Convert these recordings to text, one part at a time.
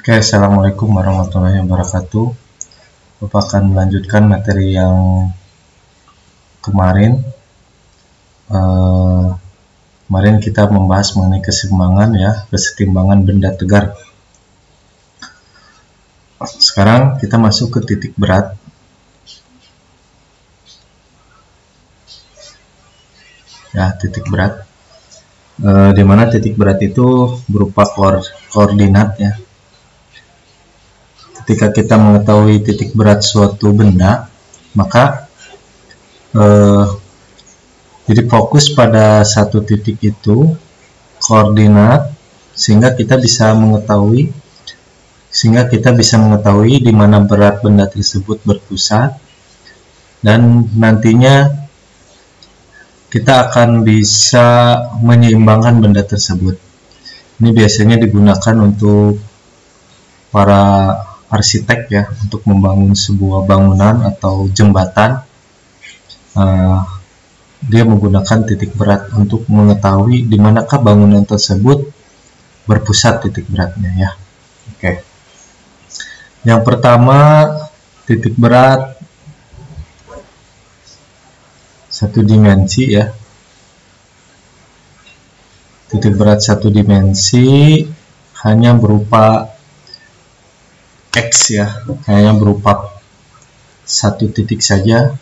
Oke, assalamualaikum warahmatullahi wabarakatuh. Bapak akan melanjutkan materi yang kemarin. Kemarin kita membahas mengenai kesetimbangan benda tegar. Sekarang kita masuk ke titik berat. Ya, titik berat. Di mana titik berat itu berupa koordinat ya. Ketika kita mengetahui titik berat suatu benda, maka jadi fokus pada satu titik itu koordinat sehingga kita bisa mengetahui di mana berat benda tersebut berpusat, dan nantinya kita akan bisa menyeimbangkan benda tersebut. Ini biasanya digunakan untuk para arsitek ya, untuk membangun sebuah bangunan atau jembatan. Dia menggunakan titik berat untuk mengetahui di manakah bangunan tersebut berpusat titik beratnya ya. Oke. Yang pertama, titik berat satu dimensi ya. Titik berat satu dimensi hanya berupa X ya, hanya berupa satu titik saja.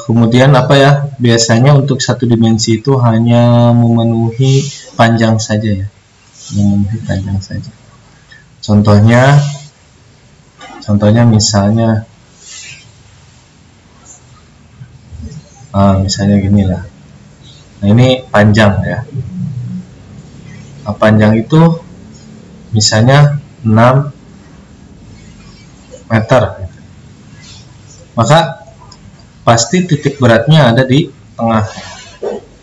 Kemudian apa ya, biasanya untuk satu dimensi itu hanya memenuhi panjang saja ya, memenuhi panjang saja. Contohnya misalnya gini lah. Nah, ini panjang ya. Panjang itu misalnya 6 meter, maka pasti titik beratnya ada di tengah.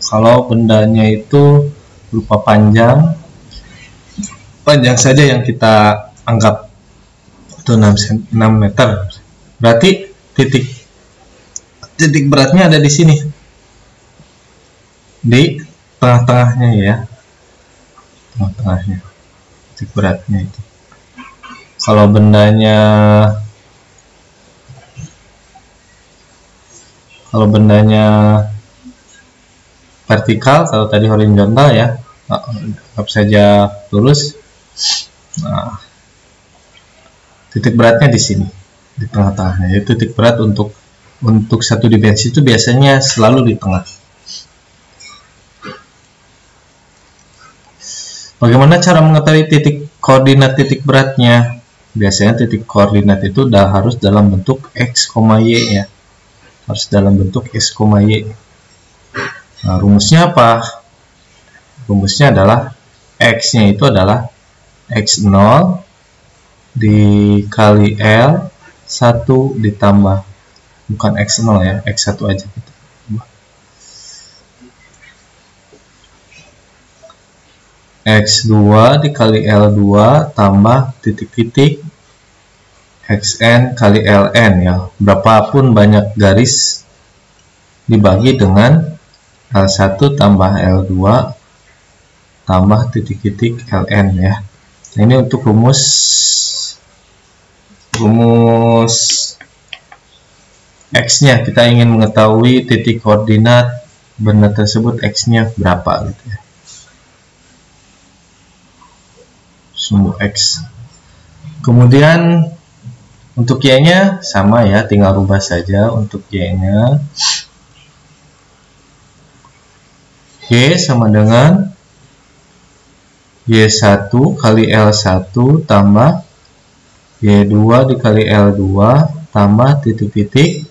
Kalau bendanya itu berupa panjang saja yang kita anggap itu 6 meter, berarti titik beratnya ada di sini, di tengah-tengahnya ya. Tengah-tengahnya titik beratnya itu. Kalau bendanya vertikal, kalau tadi horizontal ya, anggap saja lurus. Nah, titik beratnya di sini, di tengah-tengahnya. Yaitu titik berat untuk satu dimensi itu biasanya selalu di tengah. Bagaimana cara mengetahui koordinat titik beratnya? Biasanya titik koordinat itu harus dalam bentuk X, Y ya. Harus dalam bentuk X, Y. Nah, rumusnya apa? Rumusnya adalah X-nya itu adalah X0 dikali L 1 ditambah, bukan X0 ya, X1 aja gitu. X2 dikali L2 tambah titik-titik Xn kali Ln ya. Berapapun banyak garis dibagi dengan L1 tambah L2 tambah titik-titik Ln ya. Nah, ini untuk rumus X-nya. Kita ingin mengetahui titik koordinat benda tersebut X-nya berapa gitu ya. Sumbu X. Kemudian untuk Y-nya sama ya, tinggal rubah saja. Untuk Y-nya Y sama dengan Y1 kali L1 tambah Y2 dikali L2 tambah titik-titik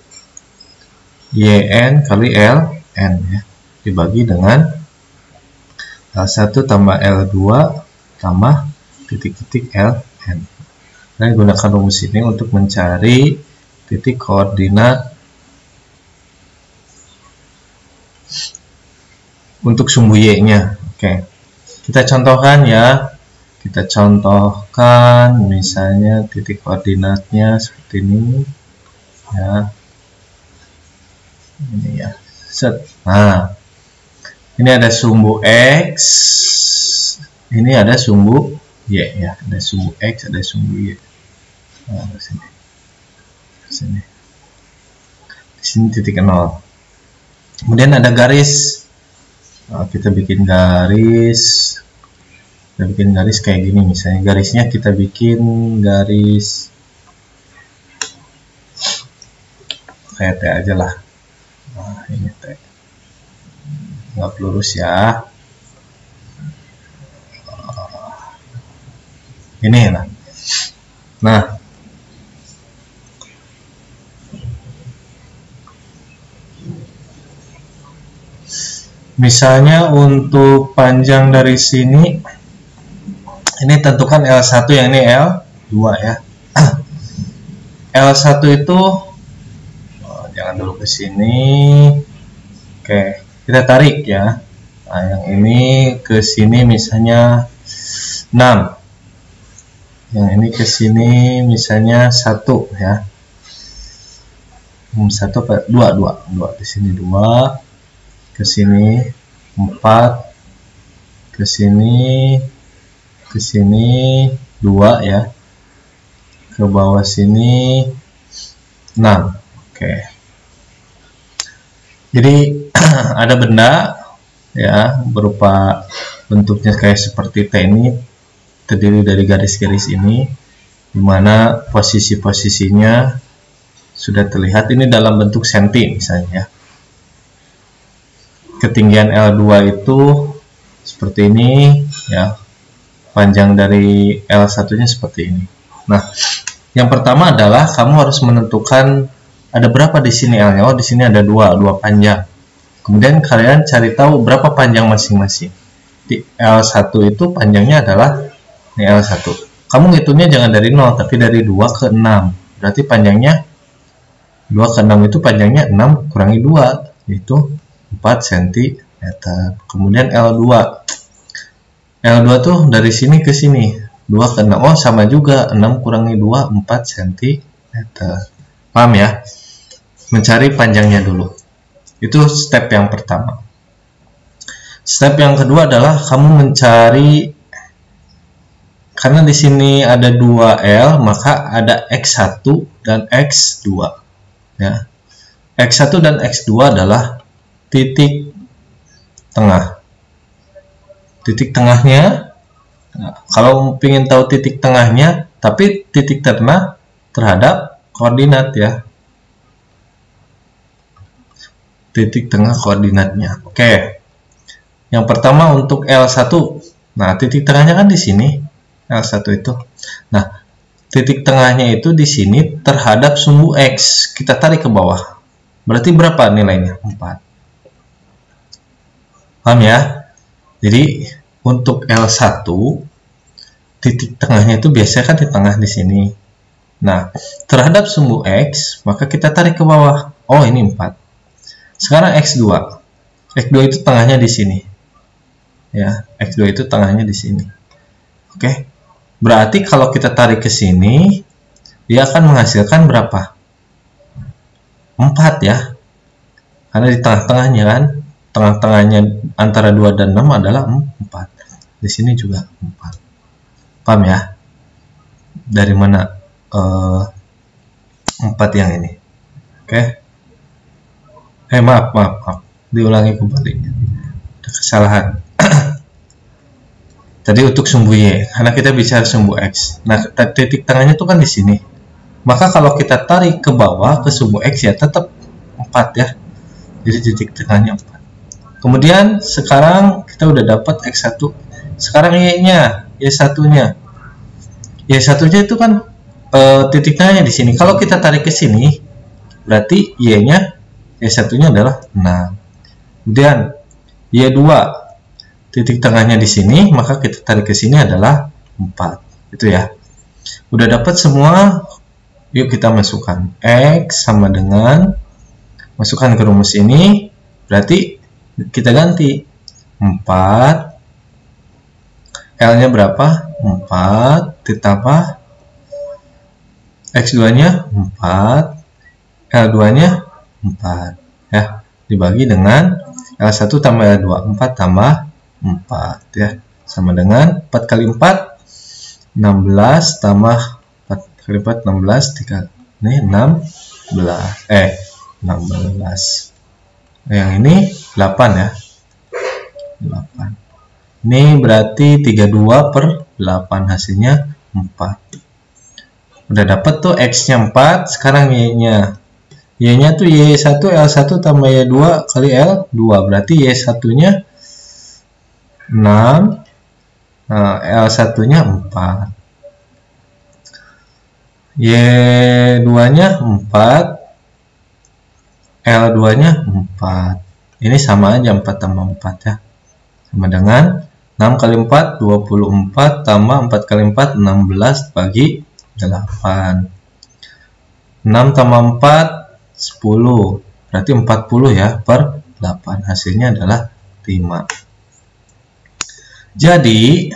YN kali Ln ya, dibagi dengan L1 tambah L2 tambah titik-titik Ln. Dan gunakan rumus ini untuk mencari titik koordinat untuk sumbu Y-nya. Oke. Kita contohkan ya. Kita contohkan misalnya titik koordinatnya seperti ini ya. Ini ya. Set. Nah, Ini ada sumbu X, ini ada sumbu Y ya, ada sumbu X, ada sumbu Y. Nah, sini. Di sini titik 0. Kemudian ada garis. Nah, kita bikin garis. Kayak gini misalnya. Garisnya kita bikin garis kayak T aja lah. Nah, ini T. Nggak lurus ya. Ini lah. Nah, misalnya untuk panjang dari sini, ini tentukan L1, yang ini L2 ya. L1 itu jangan dulu ke sini. Oke, kita tarik ya. Nah, yang ini ke sini misalnya 6. Yang ini ke sini misalnya 1 ya. 1 apa? 2 di sini 2. Ke sini 4, ke sini 2 ya, ke bawah sini 6. Oke. Jadi ada benda ya berupa bentuknya kayak seperti T ini, terdiri dari garis-garis ini, dimana posisi-posisinya sudah terlihat. Ini dalam bentuk senti misalnya. Ketinggian L2 itu seperti ini ya, panjang dari L1 nya seperti ini. Nah, yang pertama adalah kamu harus menentukan ada berapa di sini L nya. Oh, di sini ada 2 panjang. Kemudian kalian cari tahu berapa panjang masing-masing. Di L1 itu panjangnya adalah ini L1. Kamu ngitungnya jangan dari 0 tapi dari 2 ke 6. Berarti panjangnya 2 ke 6 itu panjangnya 6 kurangi 2 yaitu 4 cm. Kemudian L2 tuh dari sini ke sini 2 ke 6. Oh, sama juga, 6 kurangi 2 4 cm. Paham ya? Mencari panjangnya dulu. Itu step yang pertama. Step yang kedua adalah kamu mencari, karena di sini ada 2L, maka ada X1 dan X2 ya. X1 dan X2 adalah titik tengah. Titik tengahnya, nah, kalau ingin tahu titik tengahnya, tapi titik tengah terhadap koordinat ya. Titik tengah koordinatnya. Oke. Yang pertama untuk L1. Nah, titik tengahnya kan di sini. L1 itu. Nah, titik tengahnya itu di sini terhadap sumbu X. Kita tarik ke bawah. Berarti berapa nilainya? 4. Paham ya? Jadi untuk L1 titik tengahnya itu biasanya kan di tengah di sini. Nah, terhadap sumbu X, maka kita tarik ke bawah. Oh, ini 4. Sekarang X2. X2 itu tengahnya di sini. Ya, X2 itu tengahnya di sini. Oke. Berarti kalau kita tarik ke sini, dia akan menghasilkan berapa? 4 ya. Karena di tengah-tengahnya kan, tengah-tengahnya antara 2 dan 6 adalah 4. Di sini juga 4. Paham ya? Dari mana 4 yang ini? Oke. Maaf. Diulangi kembali. Ada kesalahan. Tadi untuk sumbu Y, karena kita bicara sumbu X. Nah, titik tengahnya itu kan di sini. Maka kalau kita tarik ke bawah ke sumbu X ya tetap 4 ya. Jadi titik tengahnya 4. Kemudian sekarang kita udah dapat X1. Sekarang Y-nya, Y1-nya. Y1-nya itu kan titik tengahnya di sini. Kalau kita tarik ke sini, berarti Y-nya, Y1-nya adalah 6. Kemudian Y2, titik tengahnya di sini, maka kita tarik ke sini adalah 4. Itu ya. Udah dapat semua. Yuk kita masukkan. X sama dengan, masukkan ke rumus ini, berarti kita ganti 4. L-nya berapa? 4 ditambah X2-nya 4, L2-nya 4 ya, dibagi dengan L1 tambah L2, 4 tambah 4 ya, sama dengan 4 kali 4 16 tambah 4 kali 4 16, 3 ini 16 yang ini 8 ya, 8 ini berarti 32 per 8, hasilnya 4. Udah dapet tuh X nya 4. Sekarang Y nya tuh Y1 L1 tambah Y2 kali L2, berarti Y1 nya 6, nah, L1 nya 4, Y2 nya 4, L2 nya 4. Ini sama aja, 4 tambah 4 ya, sama dengan 6 kali 4 24 tambah 4 kali 4 16 bagi 8. 6 tambah 4 10, berarti 40 ya per 8, hasilnya adalah 5. Jadi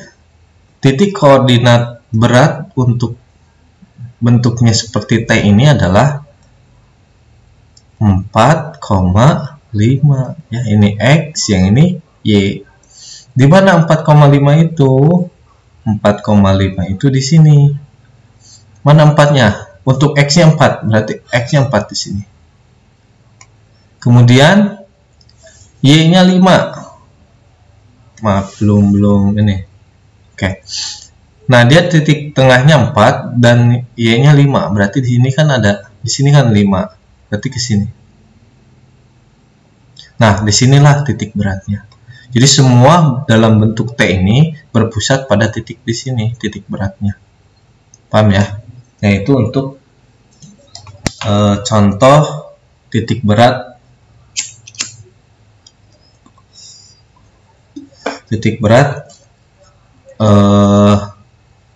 titik koordinat berat untuk bentuknya seperti T ini adalah 4,5 ya, ini X, yang ini Y. Di mana 4,5 itu? 4,5 itu di sini. Mana 4-nya? Untuk X-nya 4, berarti X-nya 4 di sini. Kemudian Y-nya 5. Maaf, belum ini. Oke. Nah, dia titik tengahnya 4 dan Y-nya 5. Berarti di sini kan ada, di sini kan 5. Berarti ke sini. Nah, disinilah titik beratnya. Jadi semua dalam bentuk T ini berpusat pada titik di sini, titik beratnya. Paham ya? Nah, itu untuk contoh titik berat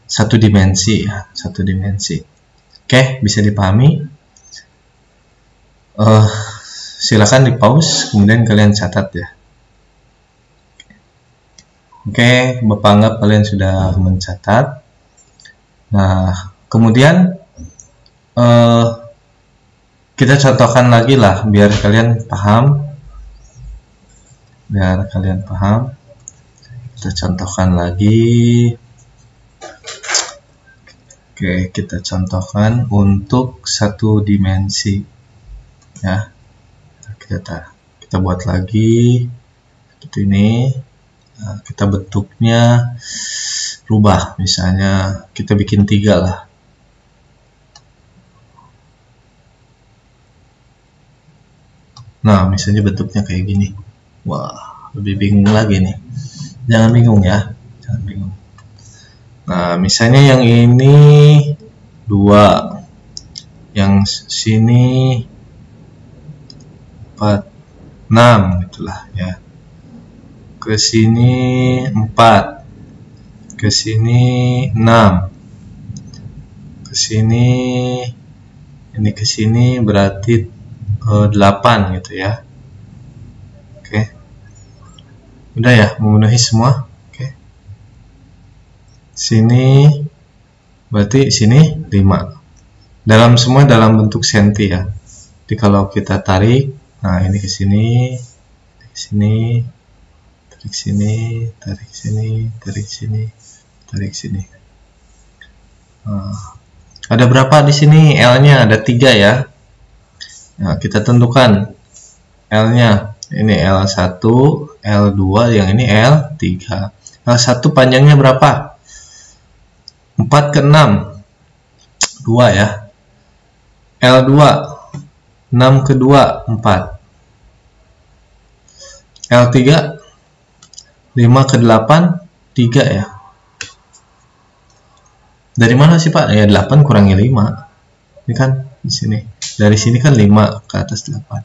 satu dimensi ya, satu dimensi. Oke, bisa dipahami? Silakan di pause, kemudian kalian catat ya. Oke, Bapak anggap kalian sudah mencatat. Nah, kemudian kita contohkan lagi lah biar kalian paham. Kita contohkan lagi. Oke, kita contohkan untuk satu dimensi ya. Kita buat lagi seperti ini. Nah, kita bentuknya rubah, misalnya kita bikin 3 lah. Nah, misalnya bentuknya kayak gini. Wah, lebih bingung lagi nih. Jangan bingung ya, jangan bingung. Nah, misalnya yang ini 2, yang sini 4, 6 gitulah ya. Ke sini 4, ke sini 6, ke sini, ini ke sini berarti 8 gitu ya. Oke. Udah ya, memenuhi semua. Oke. Sini berarti sini 5. Semua dalam bentuk senti ya. Jadi kalau kita tarik, nah ini ke sini, ke sini, tarik sini, tarik sini, tarik sini, tarik sini. Ada berapa di sini? L-nya ada 3 ya. Nah, kita tentukan L-nya. Ini L1, L2, yang ini L3. L1 panjangnya berapa? 4 ke 6. 2 ya. L2 6 ke 2 4. L3 5 ke 8 3 ya. Dari mana sih Pak? Ya 8 kurangi 5. Ini kan di sini. Dari sini kan 5 ke atas 8.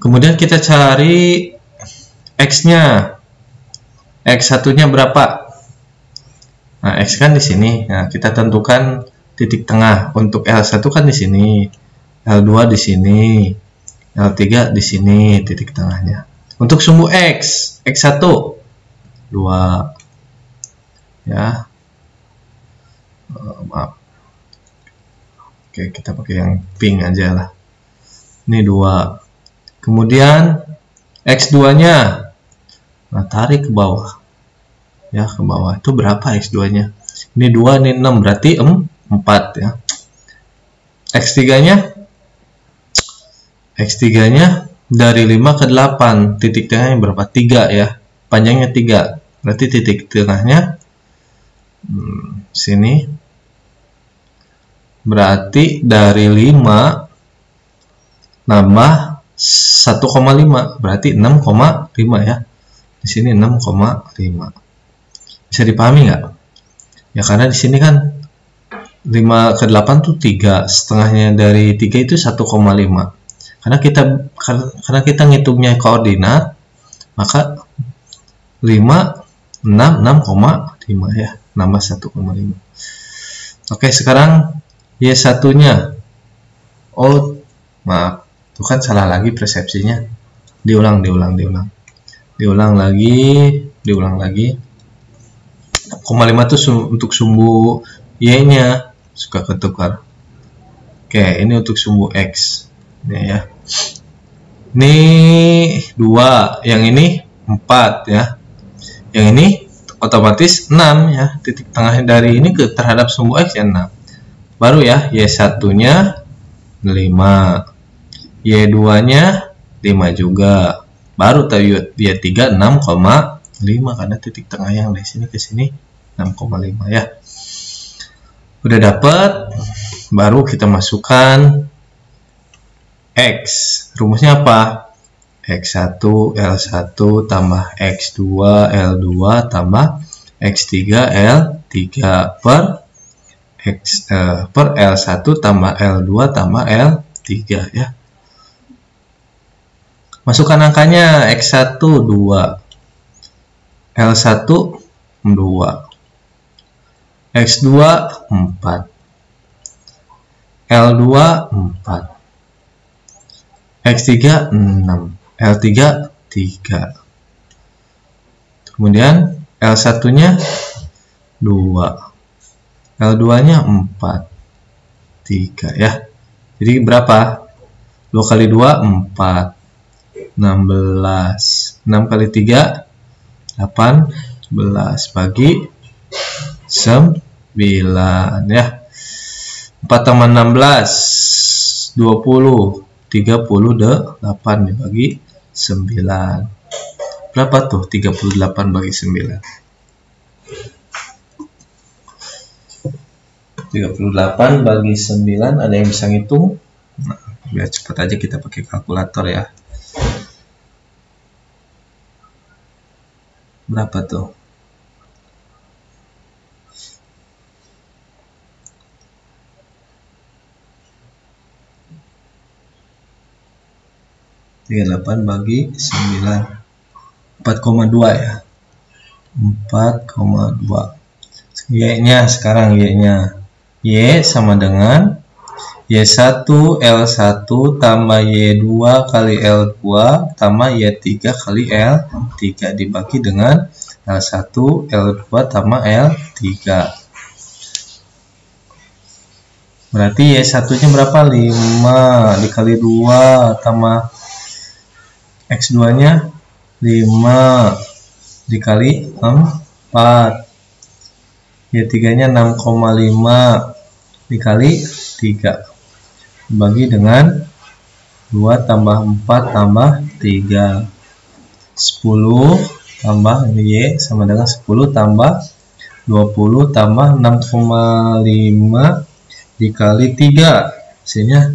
Kemudian kita cari X-nya. X1-nya berapa? Nah, X kan di sini. Nah, kita tentukan titik tengah. Untuk L1 kan di sini. L2 di sini. L3 di sini titik tengahnya. Untuk sumbu X, X1 2 ya. Maaf. Oke, kita pakai yang pink aja lah. Ini 2. Kemudian X2-nya. Nah, tarik ke bawah. Ya, ke bawah. Itu berapa X2-nya? Ini 2, ini 6. Berarti 4 ya. X3-nya? X3-nya dari 5 ke 8. Titik tengahnya berapa? 3 ya. Panjangnya 3. Berarti titik tengahnya sini. Berarti dari 5 nambah 1,5. Berarti 6,5 ya. Di sini 6,5. Bisa dipahami nggak? Ya karena di sini kan 5 ke 8 tuh 3. Setengahnya dari 3 itu 1,5. Karena kita ngitungnya koordinat, maka 5, 6, 6,5 ya. Nambah 1,5. Oke, sekarang Y1-nya. Oh, maaf. Itu kan salah lagi persepsinya. Diulang lagi. 6,5 itu untuk sumbu Y-nya. Suka ketukar. Oke, ini untuk sumbu X. Ini ya. Ini 2. Yang ini 4 ya. Yang ini otomatis 6 ya. Titik tengahnya dari ini terhadap sumbu X ya 6. Baru ya, Y1-nya 5. Y2-nya 5 juga. Baru Y3 6,5 karena titik tengah yang dari sini ke sini 6,5 ya. Udah dapat, baru kita masukkan X. Rumusnya apa? X1 L1 tambah X2 L2 tambah X3 L3 per L1 tambah L2 tambah L3 ya. Masukkan angkanya. X1 2, L1 2, X2 4, L2 4, X3 6, L3 3. Kemudian L1-nya 2, L2-nya 4, 3 ya. Jadi berapa? 2 kali 2 4, 16. 6 kali 3 18 bagi 9 ya. 4 tambah 16 20, 38 dibagi 9. Berapa tuh 38 bagi 9? 38 bagi 9, ada yang bisa ngitung? Nah, biar cepat aja kita pakai kalkulator ya. Berapa tuh? (38 bagi 9) 4,2 ya. 4,2. Y-nya sekarang Y-nya. Y sama dengan Y1 L1 tambah Y2 kali L2 tambah Y3 kali L3 dibagi dengan L1 L2 tambah L3. Berarti Y1-nya berapa? 5 dikali 2 tambah X2-nya 5 dikali 4. Y3-nya 6,5 dikali 3 bagi dengan 2 tambah 4 tambah 3. 10 tambah Y sama dengan 10 tambah 20 tambah 6,5 dikali 3, hasilnya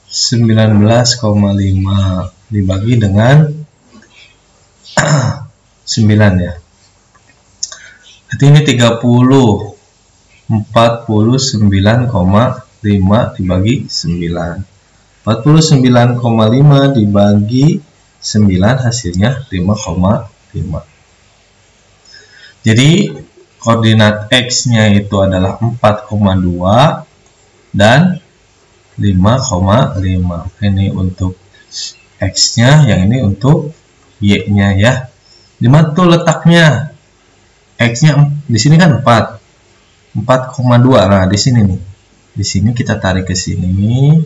19,5 dibagi dengan 9 ya. Berarti ini 30. 49,5 dibagi 9. 49,5 dibagi 9 hasilnya 5,5. Jadi koordinat X-nya itu adalah 4,2 dan 5,5. Ini untuk X-nya, yang ini untuk Y-nya ya. Di mana tuh letaknya? X-nya di sini kan 4,2. Nah, di sini nih. Di sini kita tarik ke sini.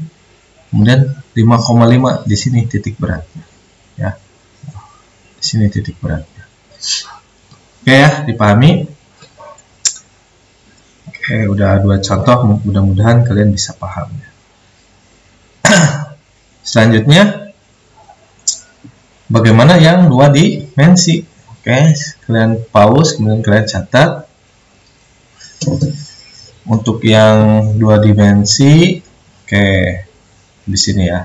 Kemudian 5,5 di sini titik beratnya. Ya. Di sini titik beratnya. Oke ya, dipahami? Oke, udah 2 contoh, mudah-mudahan kalian bisa paham. Selanjutnya, bagaimana yang 2 dimensi? Oke, kalian pause, kemudian kalian catat. Untuk yang 2 dimensi, oke, di sini ya.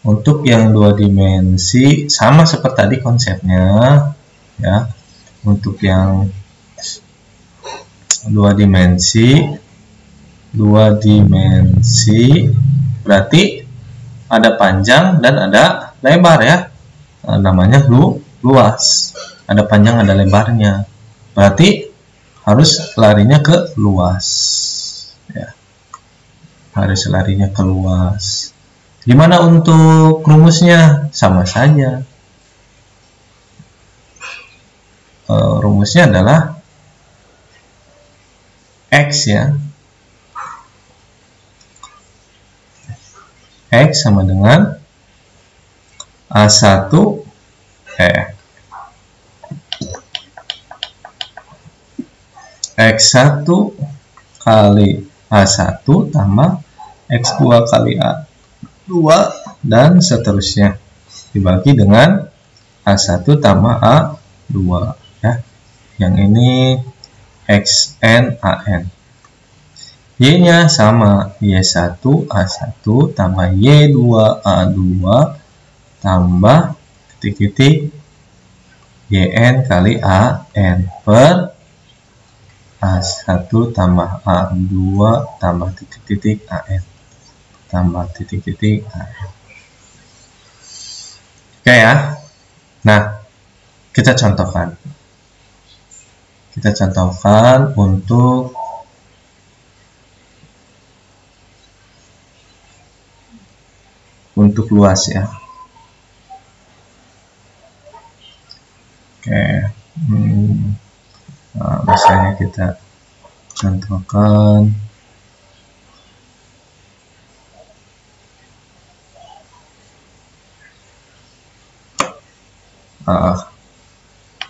Untuk yang 2 dimensi sama seperti tadi konsepnya, ya. Untuk yang 2 dimensi berarti ada panjang dan ada lebar ya. Namanya luas. Ada panjang, ada lebarnya. Berarti harus larinya ke luas. Ya. Harus larinya ke luas. Gimana untuk rumusnya? Sama saja. Rumusnya adalah X ya. X sama dengan A1 X1 kali A1 tambah X2 kali A2 dan seterusnya dibagi dengan A1 tambah A2 ya. Yang ini XN AN. Y-nya sama Y1 A1 tambah Y2 A2 tambah titik-titik YN kali AN per A1 tambah A2 tambah titik-titik AN tambah titik-titik AN. Oke ya. Nah, kita contohkan. Untuk luas ya. Oke. Nah, misalnya kita contohkan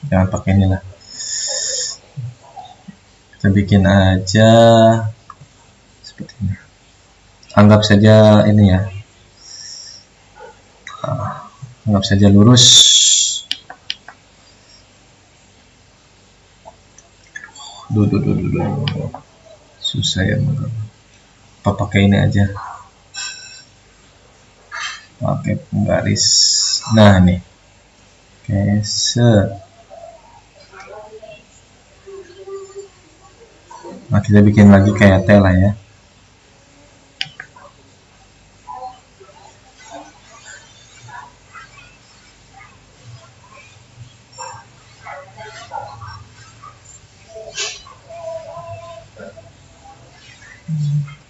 jangan pakai inilah, kita bikin aja seperti ini, anggap saja ini ya, anggap saja lurus. Susah ya, apa pakai ini aja, pakai penggaris. Nah ini, oke, nah kita bikin lagi kayak T lah ya.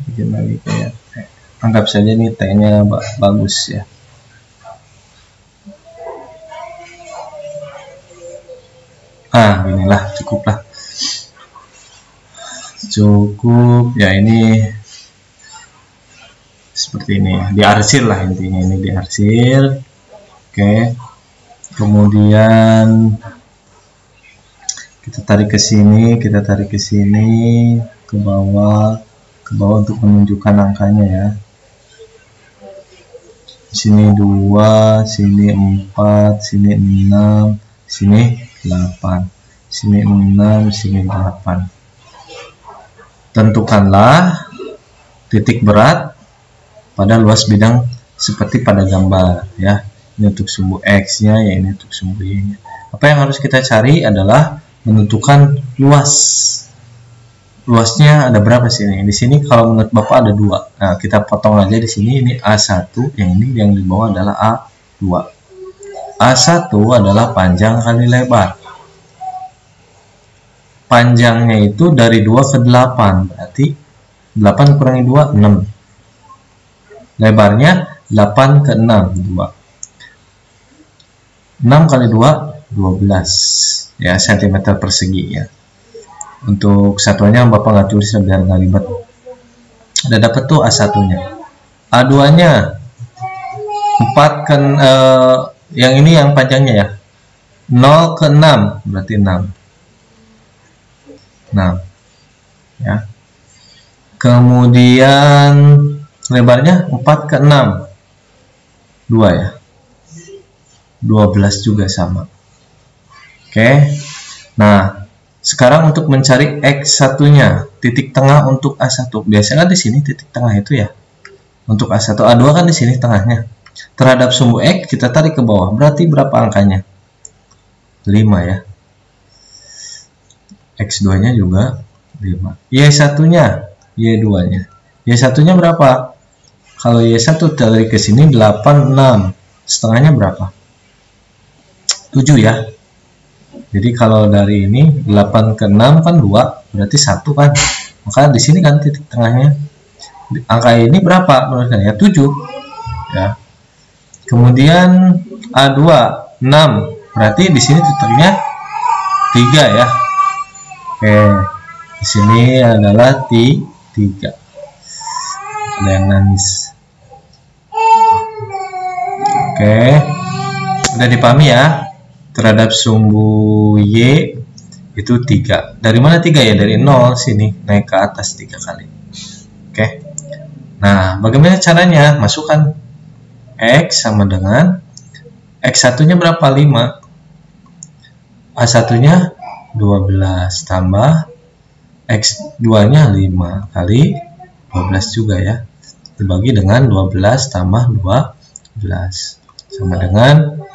Bikin lagi kayak T. Anggap saja nih T-nya bagus ya. Inilah cukup ya, ini seperti ini ya, diarsir lah intinya, ini diarsir. Oke, kemudian kita tarik ke sini, ke bawah untuk menunjukkan angkanya ya. Sini 2, sini 4, sini 6, sini 8, sini 6, sini 8. Tentukanlah titik berat pada luas bidang seperti pada gambar ya. Ini untuk sumbu X-nya, ya ini untuk sumbu Y-nya. Apa yang harus kita cari adalah menentukan luasnya ada berapa sini. Di sini kalau menurut Bapak ada 2. Nah, kita potong aja di sini, ini A1, yang di bawah adalah A2. A1 adalah panjang kali lebar. Panjangnya itu dari 2 ke 8, berarti 8 kurangi 2, 6. Lebarnya 8 ke 6, 2. 6 kali 2, 12 ya, cm persegi ya. Untuk satuannya Bapak nggak tulis biar nggak ribet. Udah dapat tuh A1-nya. A2-nya 4 ke yang ini yang panjangnya ya. 0 ke 6 berarti 6. 6 ya. Kemudian lebarnya 4 ke 6 2 ya. 12 juga sama. Oke. Nah, sekarang untuk mencari X1-nya, titik tengah untuk A1. Biasanya di sini titik tengah itu ya. Untuk A1, A2 kan di sini tengahnya. Terhadap sumbu X kita tarik ke bawah. Berarti berapa angkanya? 5 ya. X2-nya juga 5. Y1-nya, Y2-nya. Y1-nya berapa? Kalau Y1 dari ke sini 8, 6. Setengahnya berapa? 7 ya. Jadi kalau dari ini 8 ke 6 kan 2, berarti 1 kan. Maka di sini kan titik tengahnya. Angka ini berapa? Menurut saya 7. Ya. Kemudian A2 6. Berarti di sini titiknya 3 ya. Oke. Di sini adalah 3. Ada yang nangis. Oke. Udah dipahami ya? Terhadap sumbu Y itu 3. Dari mana 3 ya? Dari 0 sini naik ke atas 3 kali. Oke. Nah, bagaimana caranya? Masukkan X sama dengan X1-nya berapa? 5. A1-nya 12 tambah X2-nya 5 kali 12 juga ya. Dibagi dengan 12 tambah 12 sama dengan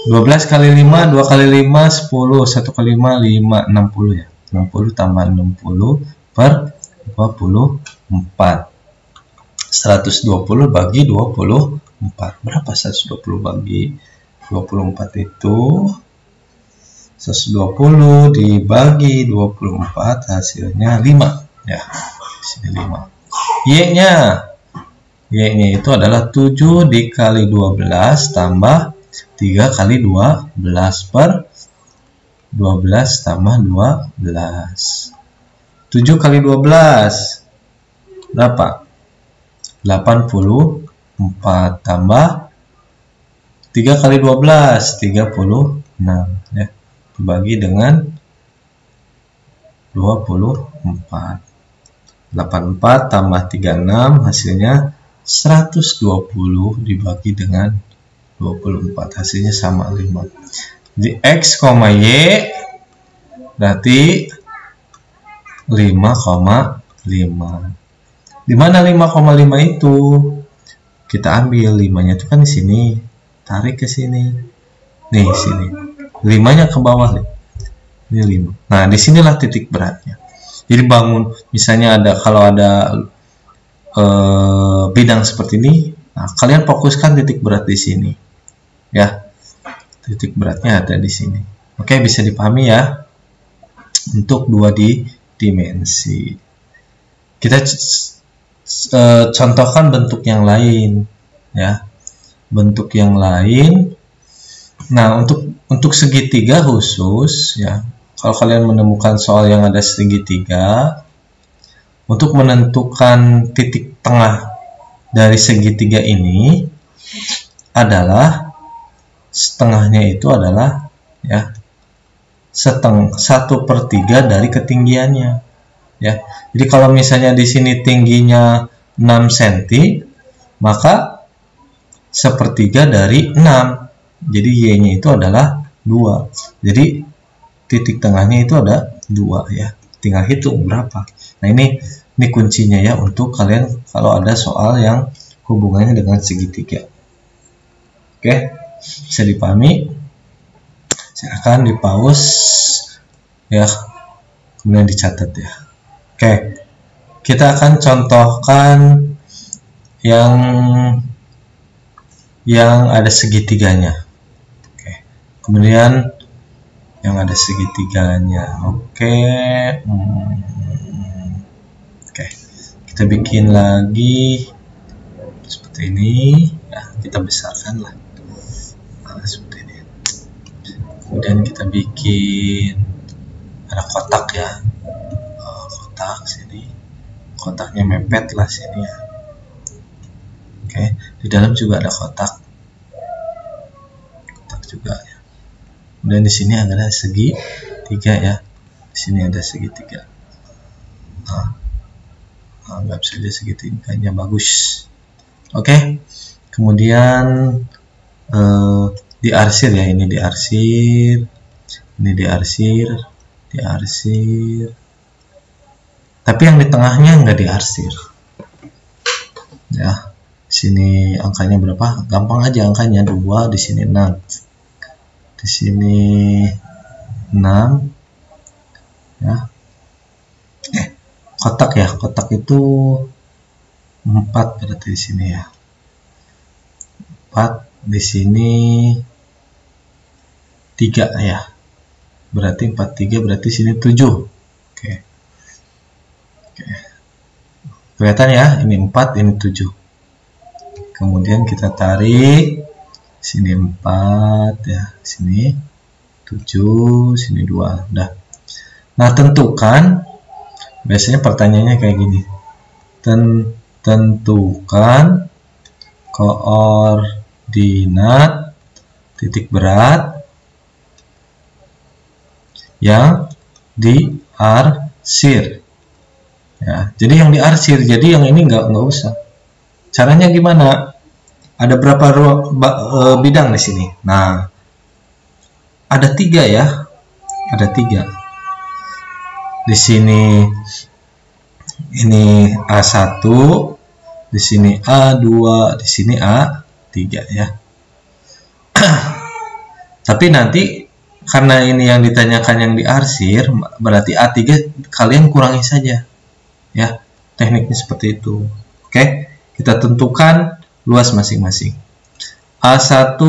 12 kali 5, 2 kali 5, 10, 1 kali 5, 5, 60 ya. 60 tambah 60 per 24. 120 bagi 24. Berapa 120 bagi 24 itu? 120 dibagi 24 hasilnya 5. Ya, sini 5. Y-nya itu adalah 7 dikali 12 tambah 3 kali 12 per 12 tambah 12. 7 kali 12 berapa? 84 tambah 3 kali 12 36 ya. Dibagi dengan 24. 84 tambah 36 hasilnya 120 dibagi dengan 24 hasilnya sama 5. Jadi X, Y berarti 5,5. Di mana 5,5 itu? Kita ambil 5-nya itu kan di sini. Tarik ke sini. Nih, sini. 5-nya ke bawah nih. Ini 5. Nah, disinilah titik beratnya. Jadi bangun, misalnya kalau ada bidang seperti ini, nah, kalian fokuskan titik berat di sini. Ya. Titik beratnya ada di sini. Oke, bisa dipahami ya. Untuk 2 dimensi. Kita contohkan bentuk yang lain ya, bentuk yang lain. Nah, untuk segitiga khusus ya, kalau kalian menemukan soal yang ada segitiga, untuk menentukan titik tengah dari segitiga ini adalah setengahnya itu adalah ya 1/3 dari ketinggiannya. Ya, jadi kalau misalnya di sini tingginya 6 cm, maka 1/3 dari 6. Jadi Y-nya itu adalah 2. Jadi titik tengahnya itu ada 2 ya. Tinggal hitung berapa. Nah, ini kuncinya ya untuk kalian kalau ada soal yang hubungannya dengan segitiga. Oke, bisa dipahami? Silakan di-pause ya. Kemudian dicatat ya. Oke, kita akan contohkan yang ada segitiganya. Oke, kemudian yang ada segitiganya. Oke, kita bikin lagi seperti ini. Ya, kita besarkan lah. Nah, seperti ini. Kemudian kita bikin ada kotak ya. Kotak sini. kotaknya mepet lah sini ya. Oke, di dalam juga ada kotak juga ya. Dan di sini ada segitiga ya. Di sini ada segitiga. Anggap saja segitiganya bagus. Oke. Kemudian diarsir ya, ini diarsir. Ini diarsir, diarsir. Tapi yang di tengahnya nggak diarsir. Ya. Sini angkanya berapa? Gampang aja angkanya, 2, di sini 6. Di sini 6 ya. Kotak ya, kotak itu 4 berarti di sini ya. 4 di sini 3 ya. Berarti 4 3 berarti sini 7. Oke. Kelihatan ya, ini 4, ini 7. Kemudian kita tarik sini 4 ya, sini 7, sini 2. Udah. Nah, tentukan, biasanya pertanyaannya kayak gini. Tentukan koordinat titik berat yang diarsir. Ya, jadi yang diarsir, jadi yang ini nggak usah. Caranya gimana? Ada berapa bidang di sini? Nah, ada 3 ya. Ada 3. Di sini ini A1, di sini A2, di sini A3 ya. Tapi nanti karena ini yang ditanyakan yang diarsir, berarti A3 kalian kurangi saja. Ya, tekniknya seperti itu. Oke. Kita tentukan luas masing-masing. A1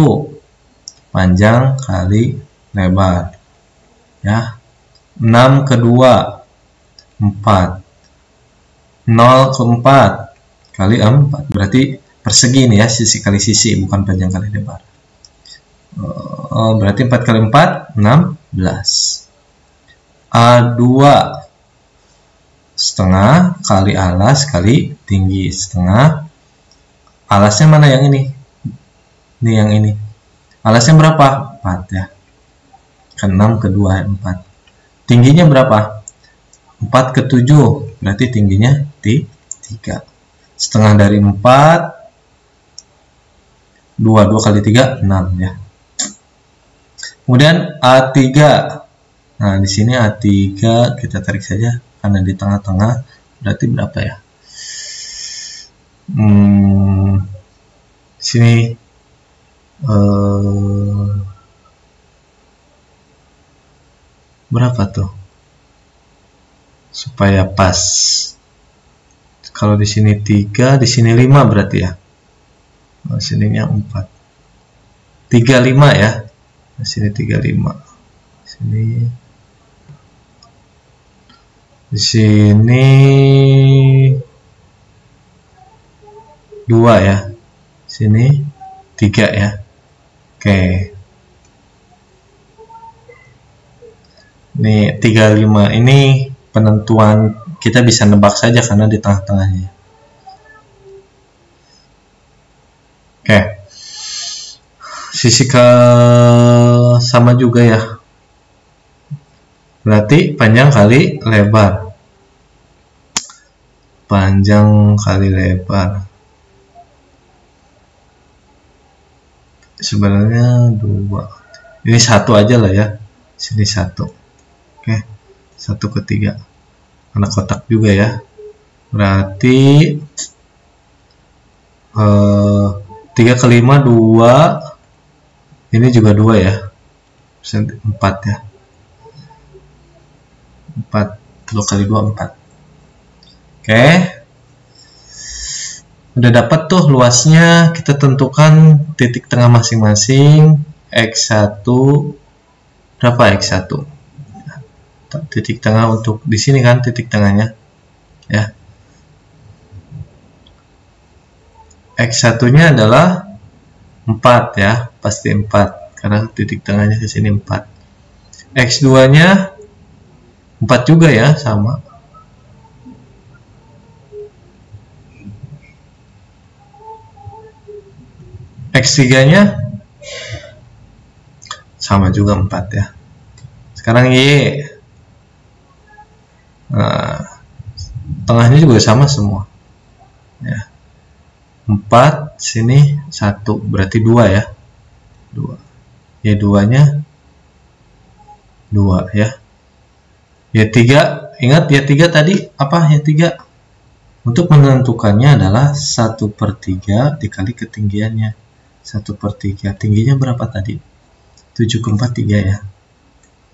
panjang kali lebar. Ya. 6 ke 2 4. 0 ke 4 kali 4. Berarti persegi nih ya, sisi kali sisi, bukan panjang kali lebar. Berarti 4 kali 4 16. A2 setengah kali alas kali tinggi setengah. Alasnya mana yang ini? Ini yang ini. Alasnya berapa? 4 ya. Kan 6 ke 2 4. Tingginya berapa? 4 ke 7. Berarti tingginya 3. Setengah dari 4 2 kali 3 6 ya. Kemudian A3. Nah, di sini A3 kita tarik saja karena di tengah-tengah, berarti berapa ya? Sini berapa tuh? Supaya pas. Kalau di sini 3, di sini 5 berarti ya. Nah, sininya 4. 35 ya. Di sini 35. Di sini 2 ya. Sini 3 ya. Oke. Ini 35. Ini penentuan kita bisa nebak saja karena di tengah-tengahnya. Oke. Sisi ke sama juga ya. Berarti panjang kali lebar. Panjang kali lebar. Sebenarnya 2. Ini 1 aja lah ya. Sini 1. Oke. 1 ke 3. Karena kotak juga ya. Berarti 3 ke 5 2. Ini juga 2 ya. 4 ya. 4 kali 2 4. Oke. Udah dapat tuh luasnya, kita tentukan titik tengah masing-masing. X1 berapa X1? Titik tengah untuk di sini kan titik tengahnya. Ya. X1-nya adalah 4 ya, pasti 4 karena titik tengahnya ke sini 4. X2-nya 4 juga ya, sama. X3 nya sama juga 4 ya. Sekarang Y, nah, tengahnya juga sama semua ya. 4 sini 1 berarti 2 ya, 2. Y2 nya 2 ya. Y3, ingat Y3 tadi apa? Y3 untuk menentukannya adalah 1/3 dikali ketinggiannya. 1/3, tingginya berapa tadi? 7/3 ya.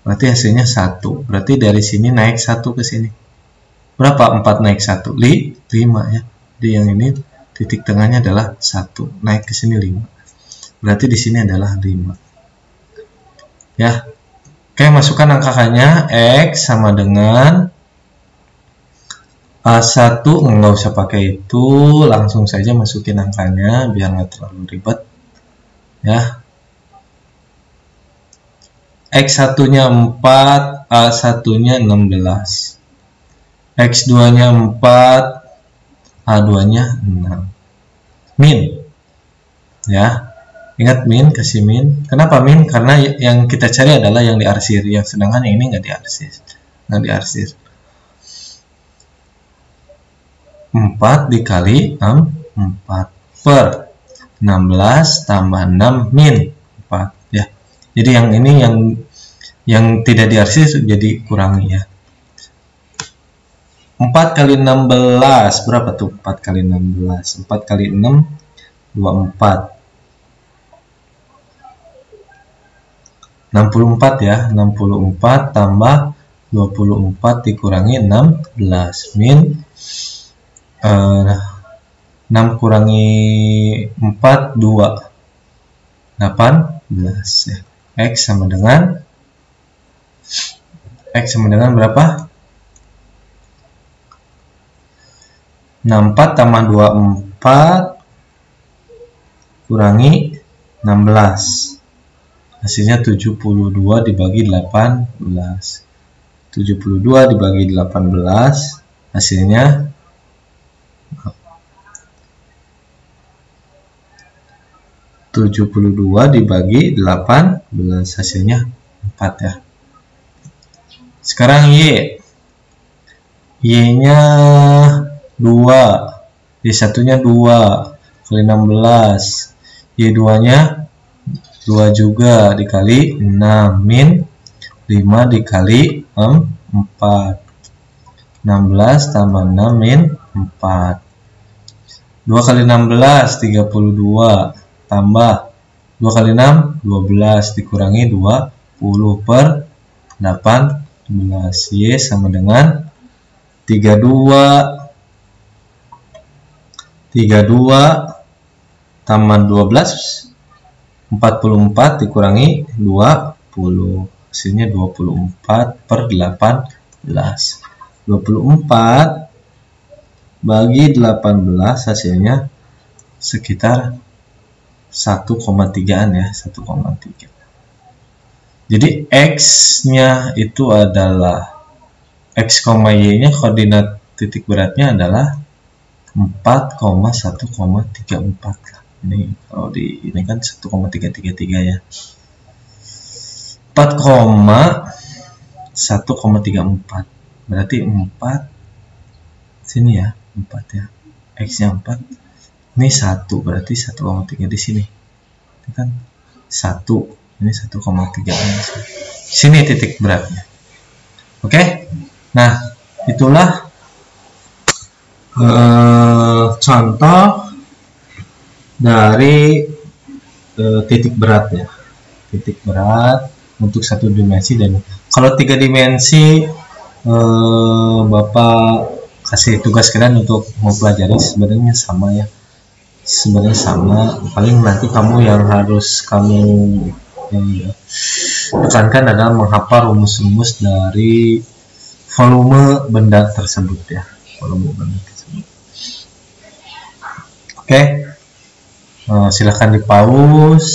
Berarti hasilnya 1. Berarti dari sini naik 1 ke sini. Berapa 4 naik 1? 5 ya. Jadi yang ini titik tengahnya adalah 1. Naik ke sini 5. Berarti di sini adalah 5. Ya. Oke, masukkan angka-angkanya. X sama dengan A1, nggak usah pakai itu, langsung saja masukin angkanya biar nggak terlalu ribet ya. X1 nya 4, A1 nya 16, X2 nya 4, A2 nya 6. Min ya, ingat min, kasih min. Kenapa min? Karena yang kita cari adalah yang diarsir, yang sedangkan yang ini nggak diarsir. 4 dikali 4 per 16 tambah 6 min 4 ya. Jadi yang ini yang tidak diarsir jadi kurangi ya. 4 kali 16 berapa tuh? 4 kali 16, 4 kali 6 24, 64 ya. 64 tambah 24 dikurangi 16 min 6 kurangi 4 2, 18 ya. X sama dengan berapa? 64 tambah 24 kurangi 16, hasilnya 72 dibagi 18. 72 dibagi 18 hasilnya 72 dibagi 18 hasilnya 4 ya. Sekarang Y nya 2, Y1 nya 2 kali 16, Y2 nya 2 juga dikali 6 min 5 dikali 4, 16 tambah 6 min 4, 2 kali 16 32 tambah 2 kali 6 12 dikurangi 20 per 18. Y sama dengan 32 tambah 12 44 dikurangi 20, hasilnya 24 per 18. 24 bagi 18 hasilnya sekitar 1,3an ya, 1,3. Jadi X nya itu adalah X, Y nya koordinat titik beratnya adalah 4,1,34 lah. Ini kalau di ini kan 1,333 ya. 4,1,34 berarti 4 sini ya, 4 ya. X nya 4. Ini 1 berarti 1,3 di sini. Ini kan 1, ini 1,3. Sini titik beratnya. Oke. Nah, itulah contoh dari titik beratnya. Titik berat untuk 1 dimensi, dan kalau 3 dimensi Bapak kasih tugas kalian untuk mau pelajari sebenarnya sama ya. Sebenarnya sama, paling nanti kamu yang harus kamu tekankan adalah menghafal rumus-rumus dari volume benda tersebut ya, volume benda tersebut. Oke, silahkan di pause.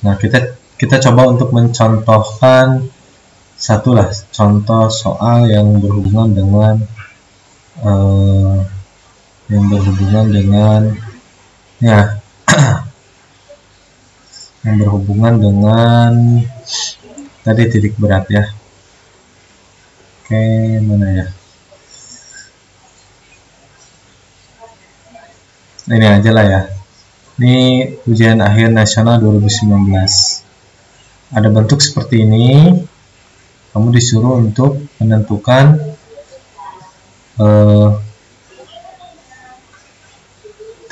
Nah, kita coba untuk mencontohkan satu lah contoh soal yang berhubungan dengan ya yang berhubungan dengan tadi titik berat ya. Oke, mana ya? Ini aja lah ya. Ini ujian akhir nasional 2019. Ada bentuk seperti ini. Kamu disuruh untuk menentukan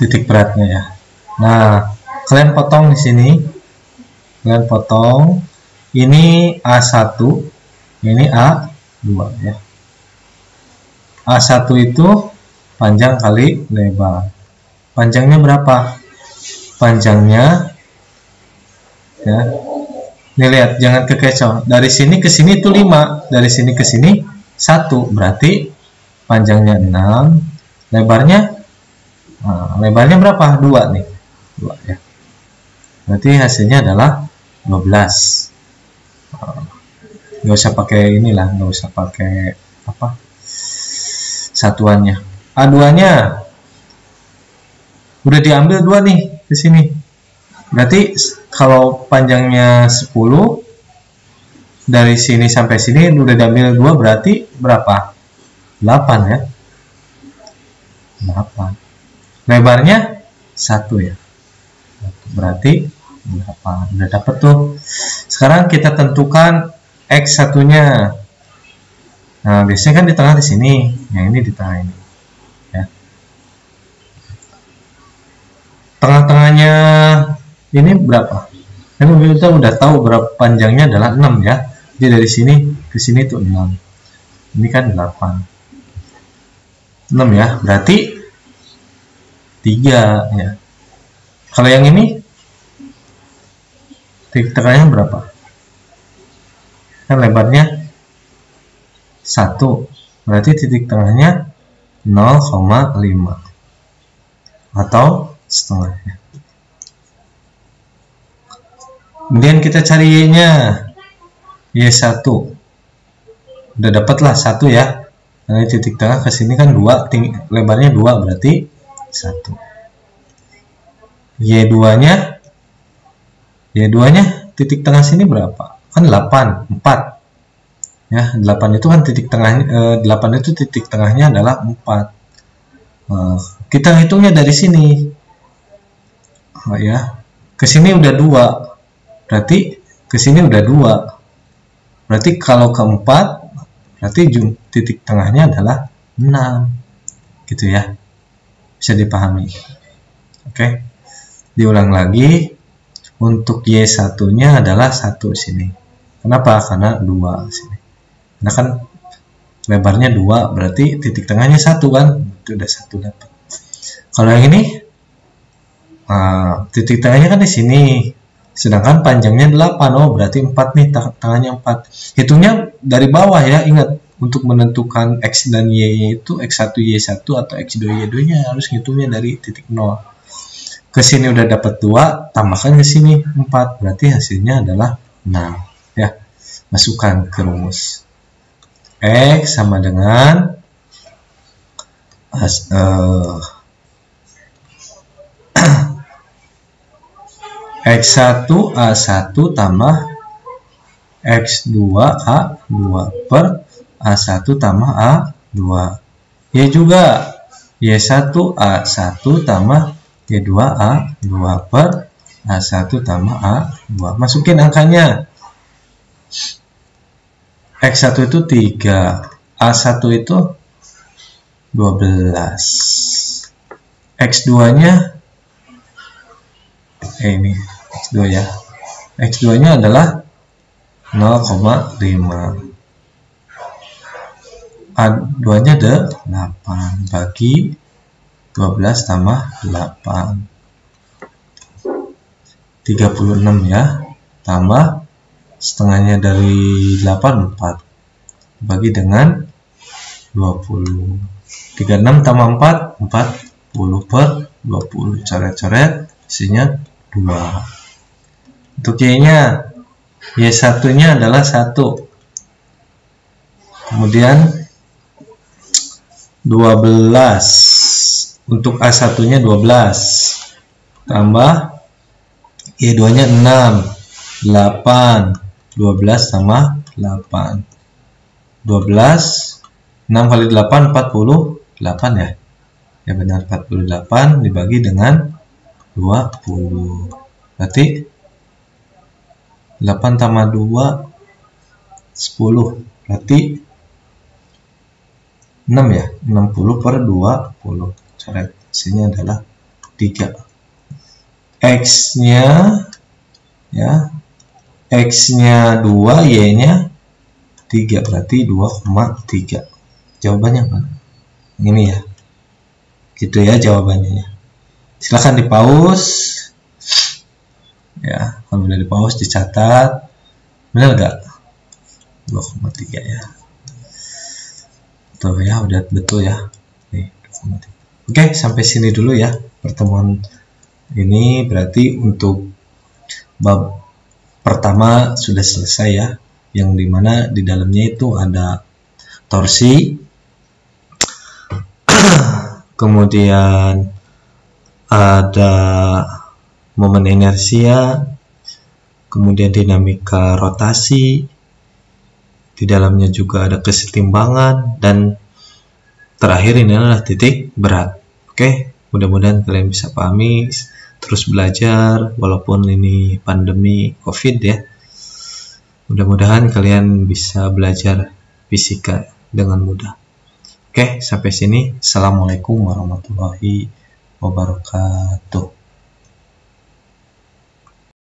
titik beratnya ya. Nah, kalian potong di sini. Kalian potong. Ini A1, ini A2 ya. A1 itu panjang kali lebar. Panjangnya berapa? Panjangnya ya. Nih lihat, jangan kekecoh. Dari sini ke sini itu 5, dari sini ke sini 1, berarti panjangnya 6, lebarnya lebarnya berapa? 2 nih. 2 ya. Berarti hasilnya adalah 12. Nggak usah pakai inilah, nggak usah pakai apa satuannya. A2-nya udah diambil 2 nih ke sini. Berarti kalau panjangnya 10 dari sini sampai sini udah diambil 2, berarti berapa? 8 ya. 8. Lebarnya 1 ya. Berarti 8. Udah dapet tuh. Sekarang kita tentukan X1-nya. Nah, biasanya kan di tengah di sini. Yang ini di tengah ini. Ya. Tengah-tengahnya ini berapa? Kan kita udah tahu berapa panjangnya adalah 6 ya. Jadi dari sini ke sini tuh 6. Ini kan 8. 6 ya. Berarti 3 ya. Kalau yang ini titik tengahnya berapa? Kan lebarnya 1. Berarti titik tengahnya 0,5 atau setengahnya. Kemudian kita cari Y-nya. Y1. Udah dapatlah 1 ya. Dari titik tengah ke sini kan 2, lebarnya 2 berarti 1. Y2-nya titik tengah sini berapa? Kan 8, 4. Ya, 8 itu kan titik tengahnya 8 itu titik tengahnya adalah 4. Kita hitungnya dari sini. Ya. Ke sini udah 2. Berarti ke sini udah 2. Berarti kalau keempat berarti titik tengahnya adalah 6. Gitu ya. Bisa dipahami. Oke. Diulang lagi. Untuk Y1-nya adalah 1 sini. Kenapa? Karena 2 sini. Karena kan lebarnya 2, berarti titik tengahnya 1 kan? Itu udah 1 dapat. Kalau yang ini, titik tengahnya kan di sini. Sedangkan panjangnya 8. Oh, berarti 4 nih, tengahnya 4. Hitungnya dari bawah ya, ingat. Untuk menentukan X dan Y itu X1 Y1 atau X2 Y2-nya harus hitungnya dari titik 0. Ke sini udah dapat 2, tambahkan ke sini 4, berarti hasilnya adalah 6 ya. Masukkan ke rumus. X sama dengan X1 A1 tambah X2 A2 per A1 tambah A2. Y juga Y1 A1 tambah Y2 A2 per A1 tambah A2. Masukin angkanya. X1 itu 3, A1 itu 12. X2-nya ini X2 ya. X2-nya adalah 0,5. A2-nya ada 8 bagi 12 tambah 8. 36 ya. Tambah setengahnya dari 8, 4. Bagi dengan 20. 36 tambah 4, 40 per 20. Coret-coret, isinya 2. Untuk Y-nya, Y1-nya adalah 1. Kemudian 12. Untuk A1-nya 12. Tambah Y2 nya 6, 8, 12 sama 8. 12, 6 kali 8, 48 ya. Ya benar, 48 dibagi dengan 20. Berarti 8 tambah 2, 10. Berarti 6 ya, 60 per 20. Coret, hasilnya adalah 3. X-nya ya, X-nya 2, Y-nya 3, berarti 2,3. Jawabannya mana? Ini ya. Gitu ya jawabannya. Silahkan di pause. Ya, kalau udah di pause dicatat. Benar nggak? 2,3 ya. Tuh ya, udah betul ya. Nih, 2,3. Oke, sampai sini dulu ya pertemuan ini. Berarti untuk bab pertama sudah selesai ya, yang dimana di dalamnya itu ada torsi, kemudian ada momen inersia, kemudian dinamika rotasi, di dalamnya juga ada kesetimbangan, dan terakhir ini adalah titik berat. Oke, mudah-mudahan kalian bisa pahami, terus belajar walaupun ini pandemi COVID ya. Mudah-mudahan kalian bisa belajar fisika dengan mudah. Oke, sampai sini. Assalamualaikum warahmatullahi wabarakatuh.